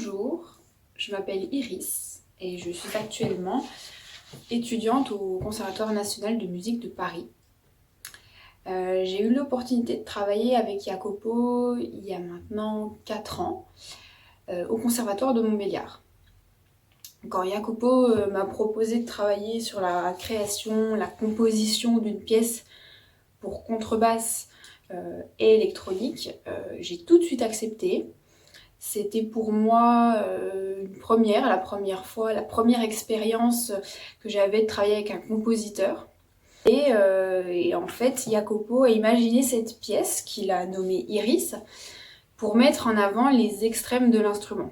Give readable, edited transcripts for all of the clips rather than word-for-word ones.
Bonjour, je m'appelle Iris et je suis actuellement étudiante au Conservatoire national de musique de Paris. J'ai eu l'opportunité de travailler avec Jacopo il y a maintenant 4 ans au Conservatoire de Montbéliard. Quand Jacopo m'a proposé de travailler sur la création, la composition d'une pièce pour contrebasse et électronique, j'ai tout de suite accepté. C'était pour moi la première fois, la première expérience que j'avais de travailler avec un compositeur. Et en fait, Jacopo a imaginé cette pièce qu'il a nommée Iris pour mettre en avant les extrêmes de l'instrument,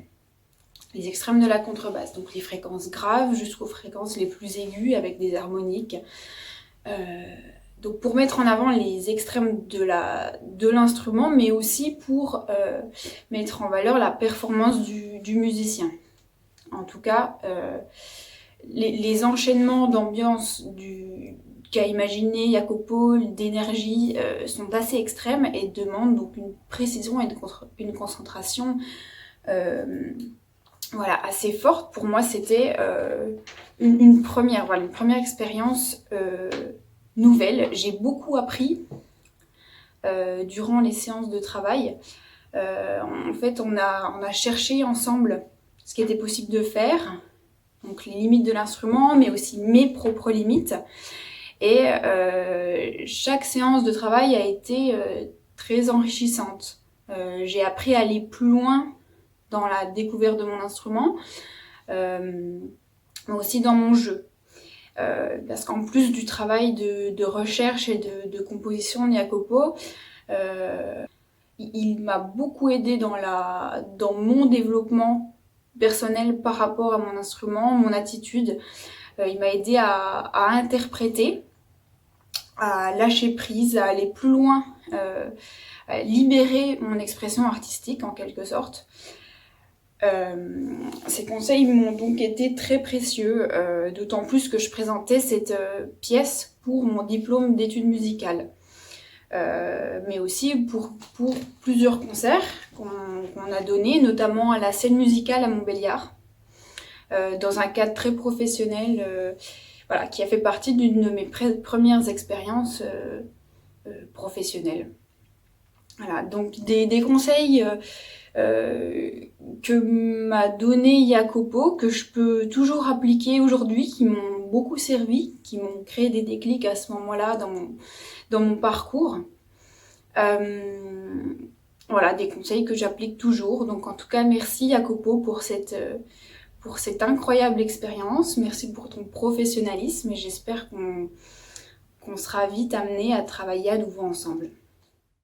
les extrêmes de la contrebasse, donc les fréquences graves jusqu'aux fréquences les plus aiguës avec des harmoniques. Donc pour mettre en avant les extrêmes de l'instrument, mais aussi pour mettre en valeur la performance du musicien. En tout cas, les enchaînements d'ambiance qu'a imaginé Jacopo, d'énergie, sont assez extrêmes et demandent donc une précision et une concentration assez forte. Pour moi, c'était une première expérience nouvelle. J'ai beaucoup appris durant les séances de travail. En fait, on a cherché ensemble ce qui était possible de faire, donc les limites de l'instrument, mais aussi mes propres limites. Et chaque séance de travail a été très enrichissante. J'ai appris à aller plus loin dans la découverte de mon instrument, mais aussi dans mon jeu. Parce qu'en plus du travail de recherche et de composition de Jacopo, il m'a beaucoup aidé dans mon développement personnel par rapport à mon instrument, mon attitude. Il m'a aidé à interpréter, à lâcher prise, à aller plus loin, à libérer mon expression artistique en quelque sorte. Ces conseils m'ont donc été très précieux, d'autant plus que je présentais cette pièce pour mon diplôme d'études musicales, mais aussi pour plusieurs concerts qu'on a donnés, notamment à la scène musicale à Montbéliard, dans un cadre très professionnel, qui a fait partie d'une de mes premières expériences professionnelles. Voilà, donc des conseils que m'a donné Jacopo, que je peux toujours appliquer aujourd'hui, qui m'ont beaucoup servi, qui m'ont créé des déclics à ce moment-là dans mon parcours. Des conseils que j'applique toujours. Donc en tout cas, merci Jacopo pour cette incroyable expérience. Merci pour ton professionnalisme et j'espère qu'on sera vite amenés à travailler à nouveau ensemble.